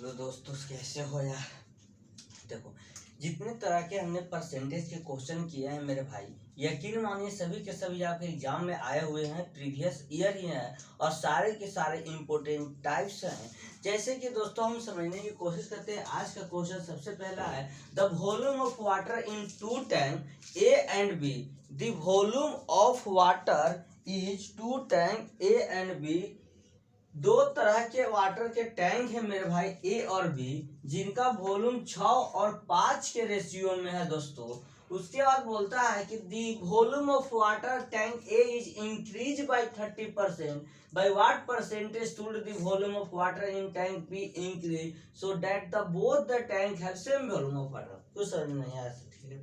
Hello दोस्तों, कैसे हो यार। देखो, जितने तरह के हमने परसेंटेज के क्वेश्चन किए हैं मेरे भाई, यकीन मानिए सभी के सभी आपके एग्जाम में आए हुए हैं, प्रीवियस ईयर ही हैं और सारे के सारे इम्पोर्टेंट टाइप्स हैं। जैसे कि दोस्तों हम समझने की कोशिश करते हैं। आज का क्वेश्चन सबसे पहला है, the volume of water in two tank A and B. The volume of water is two tank A and B. दो तरह के वाटर के टैंक है मेरे भाई, ए और बी, जिनका वॉल्यूम 6 और 5 के रेशियो में है दोस्तों। उसके बाद बोलता है कि the volume of water tank A is increase by 30%। Bye what percentage should the volume of water in tank be increase so that the both the tank have same volume of water. कुछ समझ में नहीं आया, ठीक है।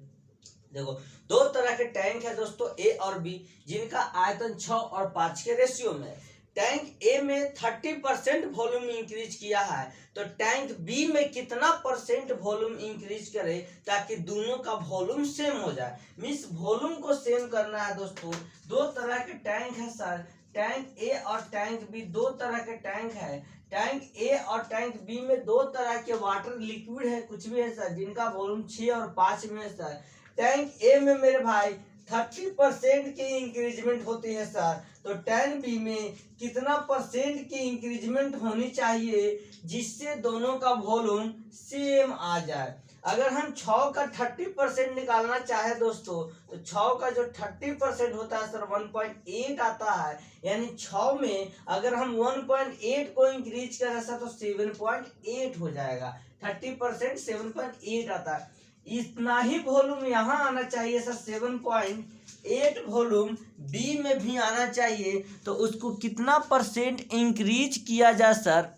देखो, दो तरह के टैंक है दोस्तों, ए और बी, जिनका आयतन 6 और 5 के रेशियो में है। टैंक ए में 30% वॉल्यूम इंक्रीज किया है, तो टैंक बी में कितना परसेंट वॉल्यूम इंक्रीज करे ताकि दोनों का वॉल्यूम सेम हो जाए। मीन्स वॉल्यूम को सेम करना है दोस्तों। दो तरह के टैंक है सर, टैंक ए और टैंक बी, दो तरह के टैंक है। टैंक ए और टैंक बी में दो तरह के वाटर लिक्विड है, कुछ भी है सर, जिनका वॉल्यूम 6 और 5 में है सर। टैंक ए में मेरे भाई 30% की इंक्रीजमेंट होती है सर, तो टैंक बी में कितना परसेंट की इंक्रीजमेंट होनी चाहिए जिससे दोनों का वॉल्यूम सेम आ जाए। अगर हम 6 का 30% निकालना चाहे दोस्तों, तो 6 का जो 30% होता है सर 1.8 आता है। यानी 6 में अगर हम 1.8 को इंक्रीज करें सर तो 7.8 हो जाएगा। 30% 7.8 आता है। इतना ही वॉल्यूम यहाँ आना चाहिए सर, 7.8 वॉल्यूम बी में भी आना चाहिए। तो उसको कितना परसेंट इंक्रीज किया जाए सर,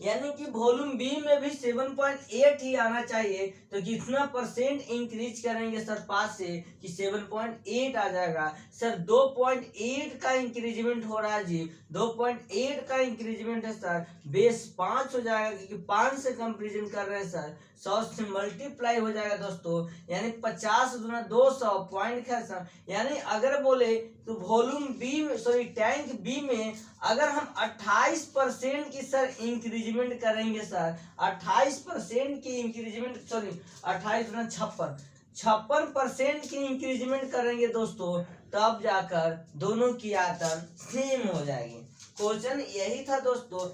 यानी कि वॉल्यूम बी में भी 7.8 ही आना चाहिए। तो कितना परसेंट इंक्रीज करेंगे सर 5 से कि 7.8 आ जाएगा सर। 2.8 का इंक्रीजमेंट हो रहा है जी, 2.8 का इंक्रीजमेंट है सर। बेस 5 हो जाएगा क्योंकि 5 से कंपेरिजन कर रहे हैं सर। 100 से मल्टीप्लाई हो जाएगा दोस्तों, यानी 50 गुना 200 पॉइंट है सर। यानी अगर बोले तो वॉल्यूम बी में, सॉरी टैंक बी में अगर हम 28% की सर इंक्रीजमेंट करेंगे सर, 28% की इंक्रीजमेंट, सॉरी 28 गुना 56% की इंक्रीजमेंट करेंगे दोस्तों, तब जाकर दोनों की आयतन सेम हो जाएगी। क्वेश्चन यही था दोस्तों।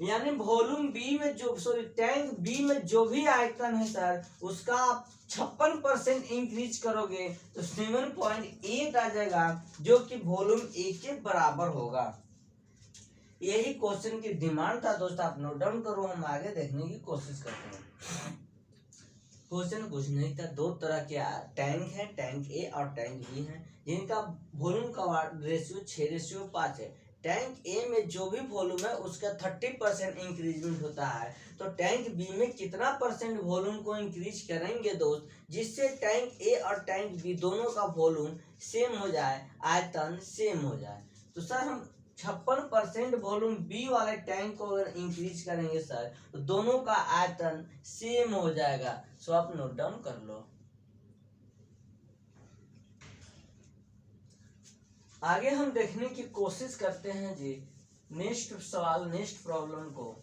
यानी वॉल्यूम बी में जो, सॉरी टैंक बी में जो भी आयतन है सर, उसका आप 56% इंक्रीज करोगे तो 7.8 आ जाएगा, जो कि वॉल्यूम ए के बराबर होगा। यही क्वेश्चन की डिमांड था दोस्तों, आप नोट डाउन करो, हम आगे देखने की कोशिश करते हैं। क्वेश्चन कुछ नहीं था, दो तरह के टैंक है, टैंक ए और टैंक बी है, जिनका वॉल्यूम का रेशियो 6:5 है। टैंक ए में जो भी वॉल्यूम है उसका 30% इंक्रीजमेंट होता है, तो टैंक बी में कितना परसेंट वॉल्यूम को इंक्रीज करेंगे दोस्त जिससे टैंक ए और टैंक बी दोनों का वॉल्यूम सेम हो जाए, आयतन सेम हो जाए। तो सर हम 56% वॉल्यूम बी वाले टैंक को अगर इंक्रीज करेंगे सर, तो दोनों का आयतन सेम हो जाएगा। सो आप नोट डाउन कर लो। आगे हम देखने की कोशिश करते हैं जी नेक्स्ट सवाल, नेक्स्ट प्रॉब्लम को।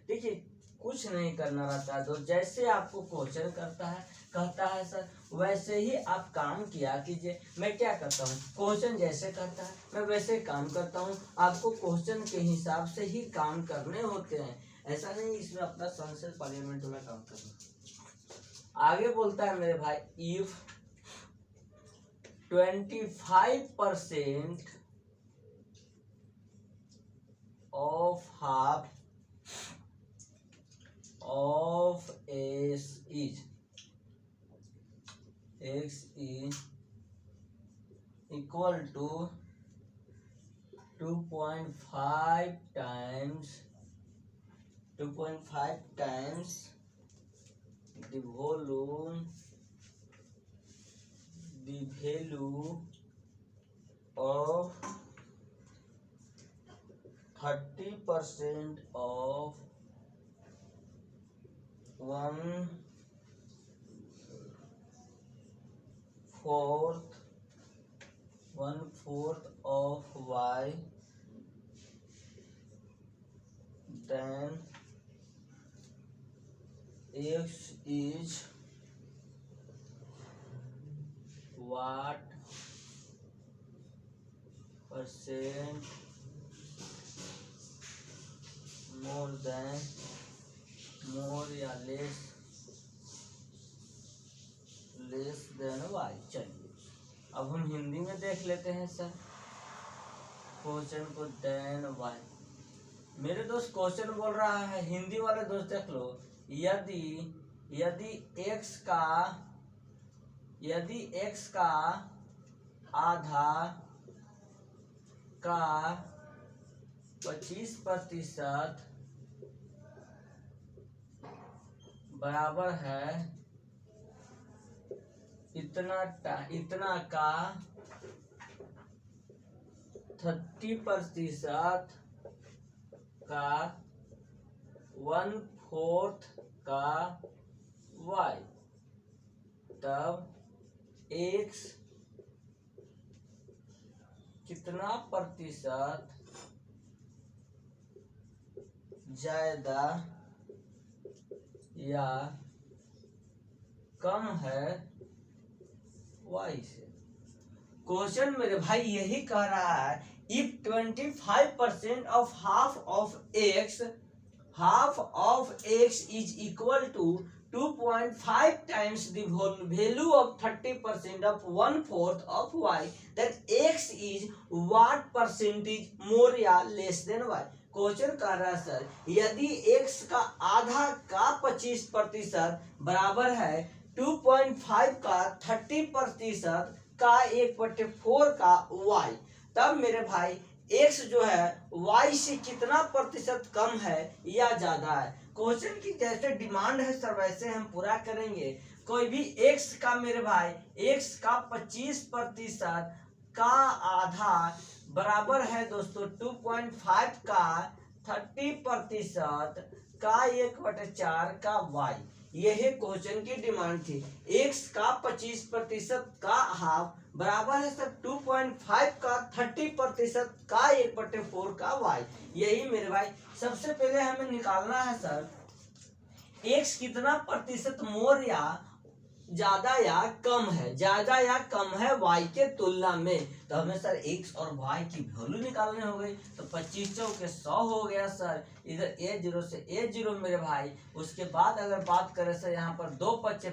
देखिए, कुछ नहीं करना रहता है, तो जैसे आपको क्वेश्चन कहता है सर, वैसे ही आप काम किया कीजिए। मैं क्या करता हूँ, क्वेश्चन जैसे कहता है मैं वैसे काम करता हूँ। आपको क्वेश्चन के हिसाब से ही काम करने होते हैं, ऐसा नहीं इसमें अपना संसद पार्लियामेंट में काम करना। आगे बोलता है मेरे भाई, if 25% of half of x is equal to 2.5 times the volume, the value of 30% of 1/4 of y देन x is what percent more than more या लेस देन वाई। चलिए अब हम हिंदी में देख लेते हैं सर क्वेश्चन को। देन वाई मेरे दोस्त क्वेश्चन बोल रहा है, हिंदी वाले दोस्त देख लो, यदि यदि x का आधा का 25% बराबर है इतना का 30% का 1/4 का y, तब x कितना प्रतिशत ज्यादा या कम है y से। क्वेश्चन मेरे भाई यही कह रहा है, if 25% of half of x is equal to 2.5 times the value of 30% of 1/4 of y, then x is what percentage more या less than y। क्वेश्चन कर रहा है सर, यदि x का आधा का 25% बराबर है 2.5 का 30% का 1/4 का y, तब मेरे भाई x जो है y से कितना प्रतिशत कम है या ज्यादा है। क्वेश्चन की जैसे डिमांड है सर वैसे हम पूरा करेंगे। कोई भी x का मेरे भाई x का 25% का आधा बराबर है दोस्तों 2.5 का 30% का 1/4 का y, यही क्वेश्चन की डिमांड थी। x का 25% का हाफ बराबर है सर 2.5 का 30% का 1/4 का y, यही मेरे भाई। सबसे पहले हमें निकालना है सर x कितना प्रतिशत मोर या ज्यादा या कम है y के तुलना में। तो हमें सर x और y की वैल्यू निकालने हो गई, तो 25 चौके 100 हो गया सर। इधर a0 से a0 मेरे भाई। उसके बाद अगर बात करें सर यहाँ पर 2 पचे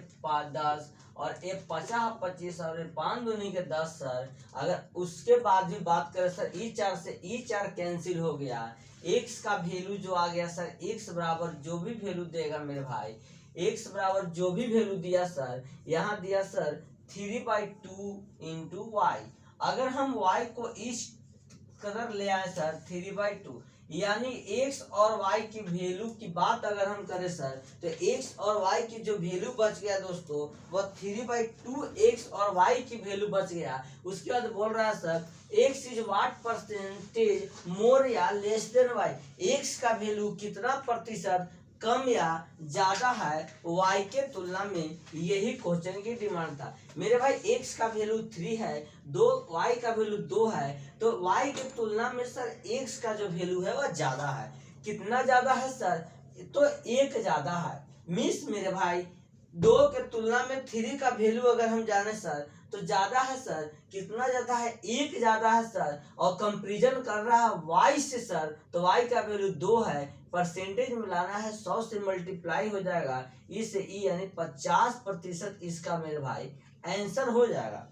10 और ए 50 और 5 दूनी के 10 सर। अगर उसके बाद भी बात करें सर e4 से e4 कैंसिल हो गया। x का वैल्यू जो आ गया सर x बराबर जो भी वैल्यू देगा मेरे भाई, x बराबर जो भी वैल्यू दिया सर, यहाँ दिया सर 3/2 इंटू y। अगर हम y को इस कदर ले आए सर 3/2, यानी x और y की वैल्यू की बात अगर हम करें सर, तो x और y की जो वैल्यू बच गया दोस्तों वह 3/2 x और y की वैल्यू बच गया। उसके बाद बोल रहा है sir x is what percentage मोर या लेस देन y, x का वैल्यू कितना प्रतिशत कम या ज्यादा है y के तुलना में, यही क्वेश्चन की डिमांड था। मेरे भाई x का वैल्यू 3 है, y का वैल्यू 2 है, तो y के तुलना में सर x का जो वैल्यू है वह ज्यादा है। कितना ज्यादा है सर, तो 1 ज्यादा है। मीन्स मेरे भाई 2 के तुलना में 3 का वैल्यू अगर हम जाने सर तो ज्यादा है सर। कितना ज्यादा है, 1 ज्यादा है सर। और कंपैरिजन कर रहा है y से सर, तो y का वैल्यू 2 है। परसेंटेज में लाना है 100 से मल्टीप्लाई हो जाएगा ई से ई, यानी 50% इसका मेरे भाई आंसर हो जाएगा।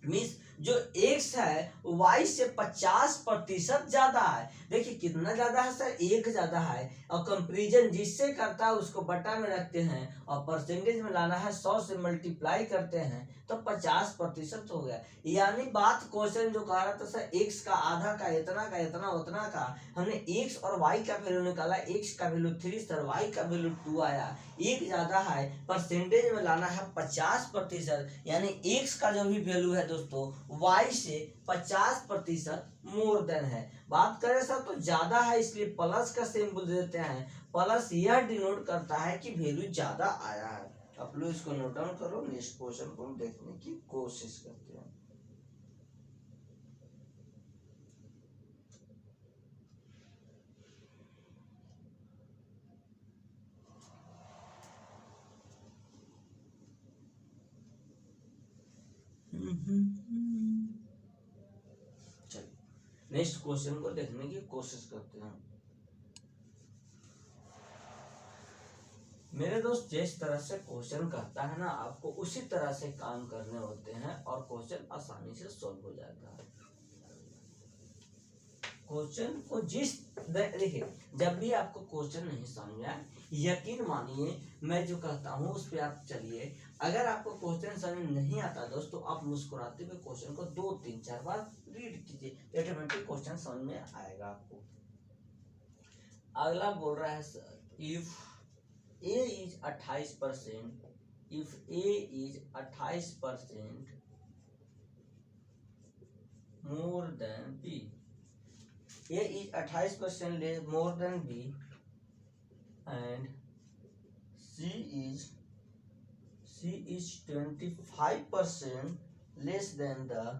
मीन्स जो x है y से 50% ज्यादा है। देखिए कितना ज्यादा है सर, 1 ज्यादा है। और कंपैरिजन जिससे करता है उसको बटा में रखते हैं और परसेंटेज में लाना है 100 से मल्टीप्लाई करते हैं तो 50% हो गया। यानी बात क्वेश्चन जो कह रहा था सर x का आधा का इतना उतना का, हमने x और y का वैल्यू निकाला। x का वैल्यू 3 सर, y का वैल्यू 2 आया। 1 ज्यादा है, परसेंटेज में लाना है 50%, यानी x का जो भी वैल्यू है दोस्तों y से 50% मोर देन है। बात करें सर तो ज्यादा है, इसलिए प्लस का सिंबल देते हैं। प्लस यह डिनोट करता है कि वैल्यू ज्यादा आया है। आप लोग इसको नोट डाउन करो, नेक्स्ट क्वेश्चन को हम देखने की कोशिश करते हैं। चलिए नेक्स्ट क्वेश्चन को देखने की कोशिश करते हैं। मेरे दोस्त जिस तरह से क्वेश्चन करता है ना, आपको उसी तरह से काम करने होते हैं और क्वेश्चन आसानी से सॉल्व हो जाता है। क्वेश्चन को देखिए, जब भी आपको क्वेश्चन नहीं समझ आए, यकीन मानिए मैं जो कहता हूँ उस पर आप चलिए। अगर आपको क्वेश्चन समझ नहीं आता दोस्त, तो आप मुस्कुराते हुए क्वेश्चन को 2-3-4 बार रीड कीजिए, ऑटोमेटिक क्वेश्चन समझ में आएगा आपको। अगला बोल रहा है sir, if A is 28%, if A is 28% more than B, A is 28% more than B, and C is 25% less than the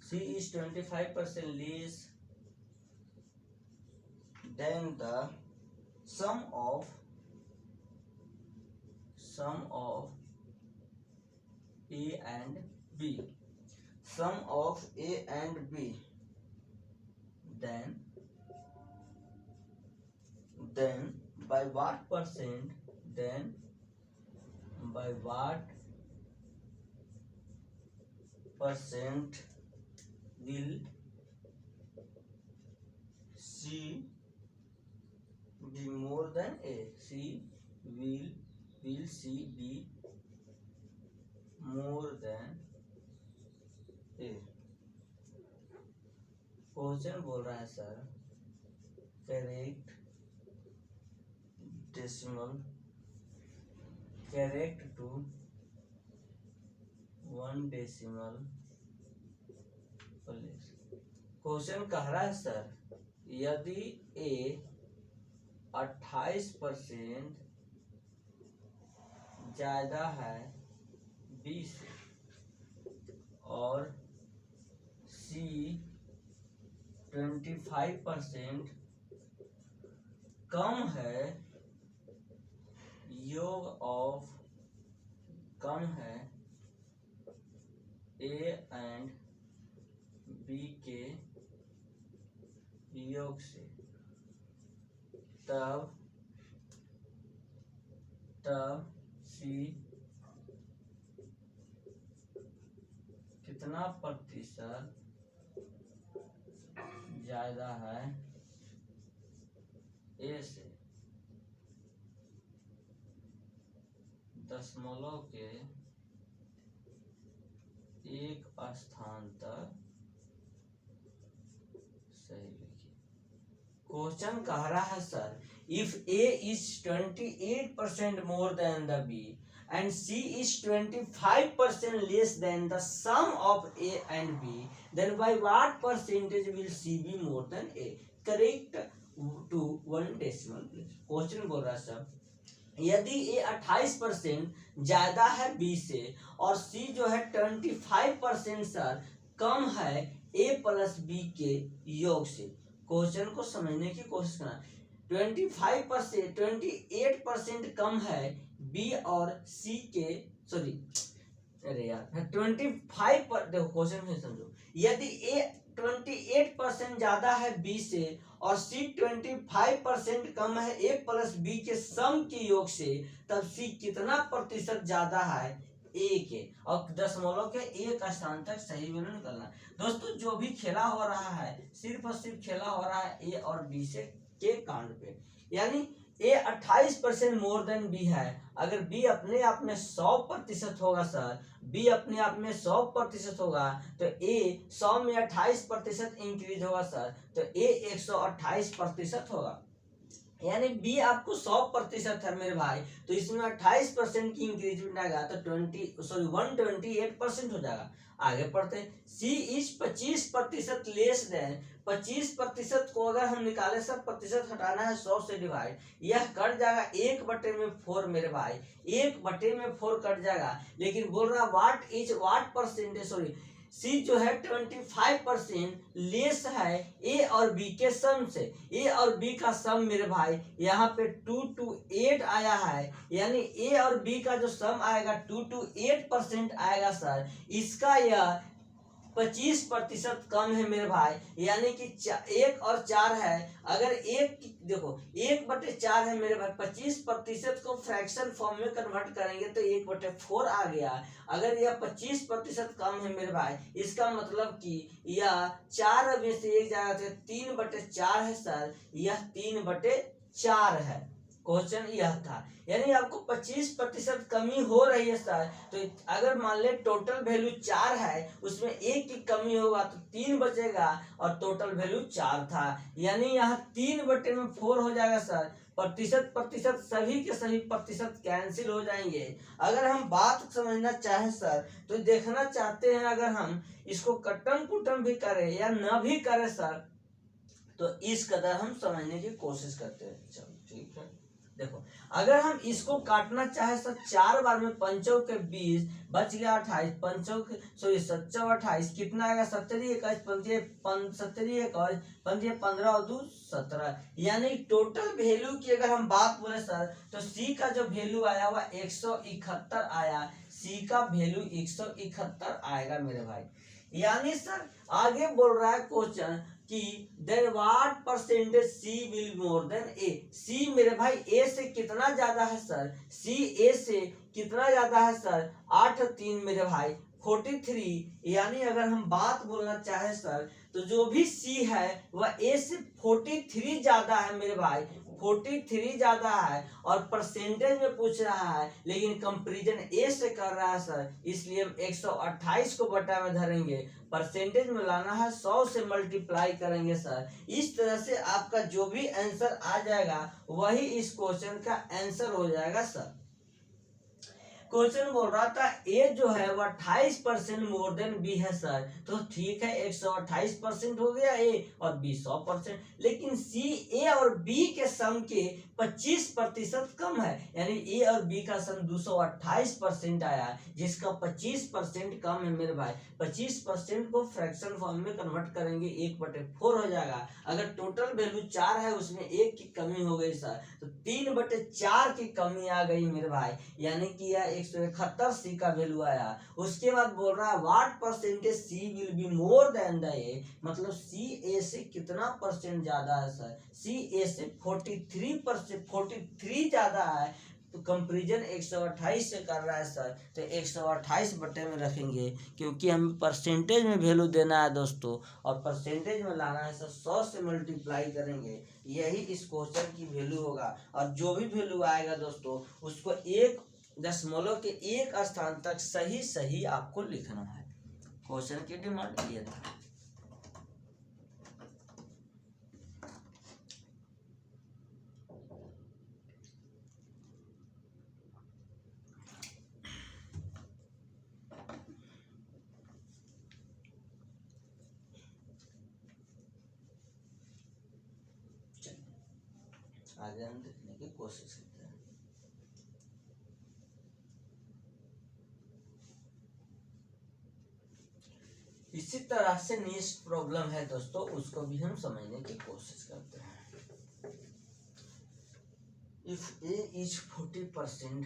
C is 25% less than the sum of A and B, sum of A and B, then by what percent, then by what percent will C be more than A? Will C be more than A? Question बोल रहा है sir, correct decimal correct to 1 decimal place. Question कह रहा है sir, यदि A 28% ज्यादा है B से और C 25% कम है, योग ऑफ कम है A एंड B के योग से, तब C कितना प्रतिशत ज्यादा है A से, दशमलव के एक स्थान तक सही लिखिए। क्वेश्चन कह रहा है sir, if A is 28% more than the B and C is 25% less than the sum of A and B, then by what percentage will C be more than A? Correct to 1 decimal place. Question बोल रहा है sir, यदि A 28% ज्यादा है B से और C जो है 25% सर कम है A प्लस B के योग से। क्वेश्चन को समझने की कोशिश करना। 28% कम है B और C के, सॉरी अरे यार 25 पर, देखो क्वेश्चन में समझो, यदि A 28% ज्यादा है B से और C 25% कम है A प्लस B के सम के योग से, तब C कितना प्रतिशत ज्यादा है A के, और दशमलव के एक स्थान तक सही विवरण निकलना। दोस्तों जो भी खेला हो रहा है सिर्फ और सिर्फ खेला हो रहा है A और B से के कांड पे, यानी A 28% मोर देन B है। अगर B अपने आप में 100% होगा सर, B अपने आप में 100% होगा तो A 100 में 28% इंक्रीज होगा सर, तो A 128% होगा। यानी B आपको 100% है मेरे भाई, तो इसमें 28% की इंक्रीजमेंट आएगा तो 128% हो जाएगा। आगे पढ़ते, C इज 25% लेस देन, 25% को अगर हम निकाले सर, प्रतिशत हटाना है 100 से डिवाइड, यह कट जाएगा 1/4 मेरे भाई, 1/4 कट जाएगा। लेकिन बोल रहा वाट परसेंटेज, सॉरी सी जो है 25% लेस है ए और बी के सम से। ए और बी का सम मेरे भाई यहाँ पे 2 to 8 आया है, यानी ए और बी का जो सम आएगा 2 to 8% आएगा सर। इसका यह 25% कम है मेरे भाई, यानी कि 1 और 4 है। अगर देखो 1/4 है मेरे भाई, 25% को फ्रैक्शन फॉर्म में कन्वर्ट करेंगे तो 1/4 आ गया। अगर यह 25% कम है मेरे भाई, इसका मतलब कि यह 4 में से 1 जाएगा तो 3/4 है सर। यह 3/4 है। क्वेश्चन यह था, यानी आपको 25% कमी हो रही है सर। तो अगर मान ले टोटल वैल्यू 4 है, उसमें 1 की कमी होगा तो 3 बचेगा, और टोटल वैल्यू 4 था, यानी यहाँ 3/4 हो जाएगा सर। प्रतिशत प्रतिशत सभी के सभी प्रतिशत कैंसिल हो जाएंगे। अगर हम बात समझना चाहें सर, तो देखना चाहते हैं अगर हम इसको कट्टम कुटम भी करें या न भी करें सर, तो इस कदर हम समझने की कोशिश करते हैं। चलो ठीक है, देखो अगर हम इसको काटना चाहे सर 4 बार में 5 के 20 बच गया 28, 5 के 28 कितना आएगा 15 और 2 17, यानी टोटल वैल्यू की अगर हम बात बोले सर, तो सी का जो वैल्यू आया हुआ 171 आया। सी का वैल्यू 171 आएगा मेरे भाई। यानी सर आगे बोल रहा है क्वेश्चन कि then what percentage C will more than A. C मेरे भाई ए से कितना ज्यादा है सर? सी ए से कितना ज्यादा है सर? 8 3 मेरे भाई 43। यानी अगर हम बात बोलना चाहे सर, तो जो भी सी है वह ए से 43 ज्यादा है मेरे भाई, 43 ज्यादा है। और परसेंटेज में पूछ रहा है, लेकिन कंपैरिजन ए से कर रहा है सर, इसलिए हम 128 को बटा में धरेंगे। परसेंटेज में लाना है 100 से मल्टीप्लाई करेंगे सर। इस तरह से आपका जो भी आंसर आ जाएगा वही इस क्वेश्चन का आंसर हो जाएगा सर। क्वेश्चन बोल रहा था ए जो है वो 28% मोर देन बी है सर, तो ठीक है 128% हो गया ए और बी 100%, लेकिन सी ए और बी के सम के 25% कम है, यानी ए और बी का सम 228% आया, जिसका 25% कम है मेरे भाई। 25% को फ्रैक्शन फॉर्म में कन्वर्ट करेंगे 1/4 हो जाएगा। अगर टोटल वैल्यू 4 है, उसमें 1 की कमी हो गई सर, तो 3/4 की कमी आ गई मेरे भाई, यानी कि यह 171 सी का वैल्यू आया। उसके बाद बोल रहा है what percentage C will be more than the A, मतलब सी ए से कितना परसेंट ज्यादा है सर? सी ए से 43% ज्यादा है, तो कंपैरिजन 128 से कर रहा है सर, तो 128 बटे में रखेंगे, क्योंकि हमें परसेंटेज में वैल्यू देना है दोस्तों, और परसेंटेज में लाना है सर 100 से मल्टीप्लाई करेंगे, यही इस क्वेश्चन की वैल्यू होगा। और जो भी वैल्यू आएगा दोस्तों, उसको 1 दशमलव के 1 स्थान तक सही सही आपको लिखना है। क्वेश्चन की डिमांड ये था। आगे हम देखने की कोशिश करते हैं। इसी तरह से नेक्स्ट प्रॉब्लम है दोस्तों, उसको भी हम समझने की कोशिश करते हैं। इफ ए इज 40%,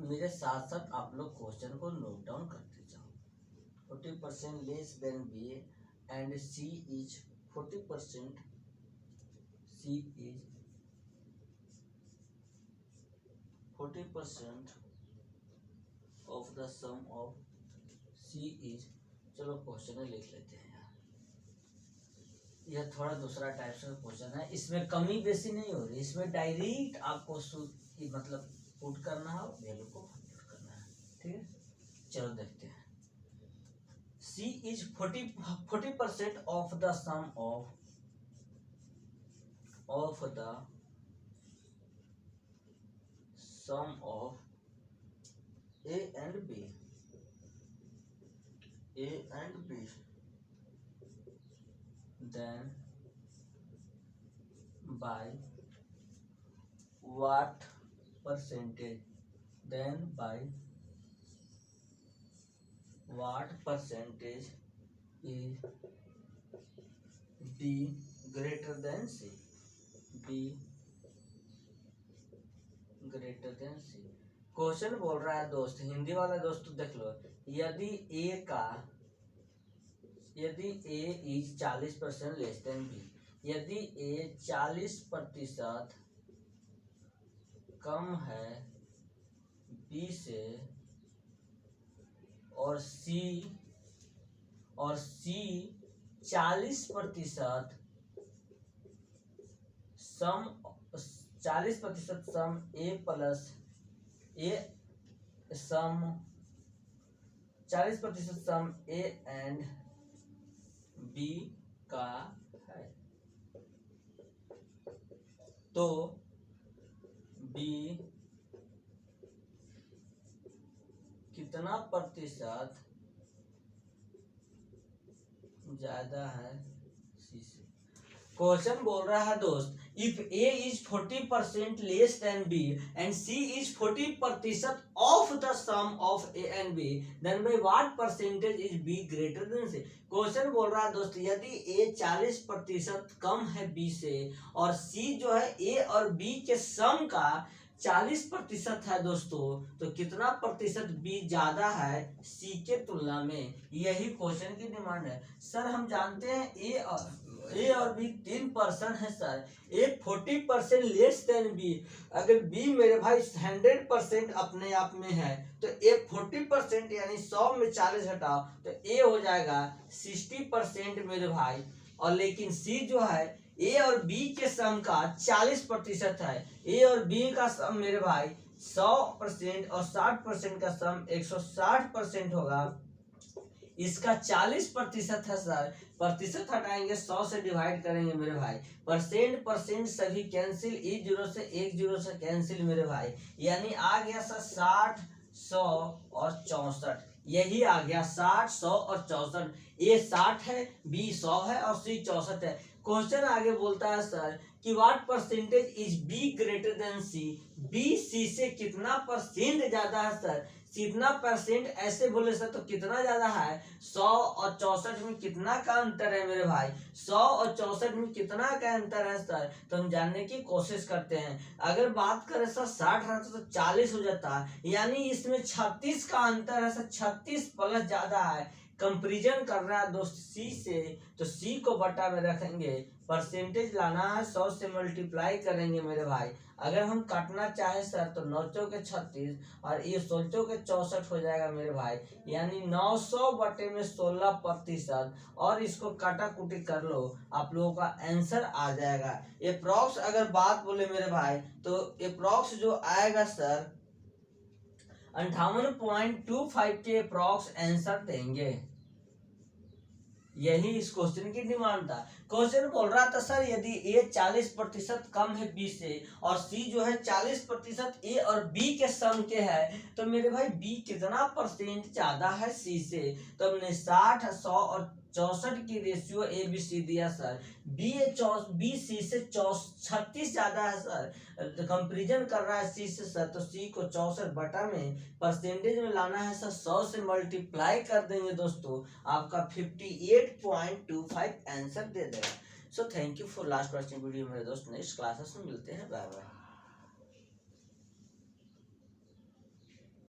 मेरे साथ साथ आप लोग क्वेश्चन को नोट डाउन करते जाओ। 40% less than B and C is 40%, C is 40% of the sum of C is, चलो क्वेश्चन लिख लेते हैं यार, यह थोड़ा दूसरा टाइप से क्वेश्चन है, इसमें कमी बेसी नहीं हो रही, इसमें डायरेक्ट आपको मतलब पुट करना है और वैल्यू को पुट करना है, ठीक है। चलो देखते हैं। C is 40% of the sum of A and B, then by what percentage? Then by what percentage is B greater than C, B greater than C. Question बोल रहा है दोस्त, हिंदी वाला दोस्त देख लो, यदि A is 40% less than B, यदि ए 40% कम है बी से और C 40% sum 40% sum A plus A sum 40% sum A and B का है, तो बी कितना प्रतिशत ज्यादा है सी से। क्वेश्चन बोल रहा है दोस्त, if A is 40% less than B and C is 40% of the sum of A and B, then by what percentage is B greater than C. Question बोल रहा है दोस्त, यदि ए 40% कम है बी से और सी जो है ए और बी के सम का 40% है दोस्तों, तो कितना प्रतिशत बी ज्यादा है सी के तुलना में, यही क्वेश्चन की डिमांड है। सर हम जानते हैं ए और बी 3 पर्सन है सर, ए 40% लेस देन बी, अगर बी मेरे भाई 100% अपने आप में है तो ए 40% यानी 100 में 40 हटाओ तो ए हो जाएगा 60% मेरे भाई, और लेकिन सी जो है ए और बी के सम का 40% है, ए और बी का सम मेरे भाई 100% और 60% का सम 160% होगा, इसका 40% है सर, प्रतिशत हटाएंगे 100 से डिवाइड करेंगे मेरे भाई, परसेंट सभी कैंसिल, 0 से 1 0 से कैंसिल मेरे भाई, यानी आ गया सर 60 100 और 64, यही आ गया 60 100 और 64, ए 60 है बी 100 है और सी 64 है। क्वेश्चन आगे बोलता है सर कि what percentage is B greater than C, B C से कितना परसेंट ज्यादा है सर, कितना परसेंट ऐसे बोले सर तो कितना ज्यादा है, 100 और 64 में कितना का अंतर है मेरे भाई, 100 और 64 में कितना का अंतर है सर, तो हम जानने की कोशिश करते हैं। अगर बात करें सर 60 रहता तो 40 हो जाता, यानी इसमें 36 का अंतर है सर, 36 प्लस ज्यादा है, कंपैरिजन कर रहा है दोस्त सी से, तो सी को बटा में रखेंगे, परसेंटेज लाना है 100 से मल्टीप्लाई करेंगे मेरे भाई, अगर हम काटना चाहे सर तो 9 चौके 36 और ये 16 चौके 64 हो जाएगा मेरे भाई, यानी 900 बटे में 16%, और इसको काटा कुटी कर लो आप लोगों का आंसर आ जाएगा। अप्रॉक्स अगर बात बोले मेरे भाई तो अप्रॉक्स जो आएगा सर 58.25 के अप्रॉक्स आंसर देंगे, यही इस क्वेश्चन की डिमांड था। क्वेश्चन बोल रहा था सर यदि ए 40% कम है बी से और सी जो है 40% ए और बी के सम के है, तो मेरे भाई बी कितना परसेंट ज्यादा है सी से, तो हमने 60 100 और 64 की रेशियो ए बी सी दिया सर, बी सी से 36 ज्यादा है सर, कंपैरिजन कर रहा है सी से सर, तो सी को 64 बटा में परसेंटेज में लाना है सर, 100 से मल्टीप्लाई कर देंगे दोस्तों, आपका 58.25 आंसर दे देगा। So thank you for last watching video मेरे दोस्त, नेक्स्ट क्लासेस में मिलते हैं, बाय बाय।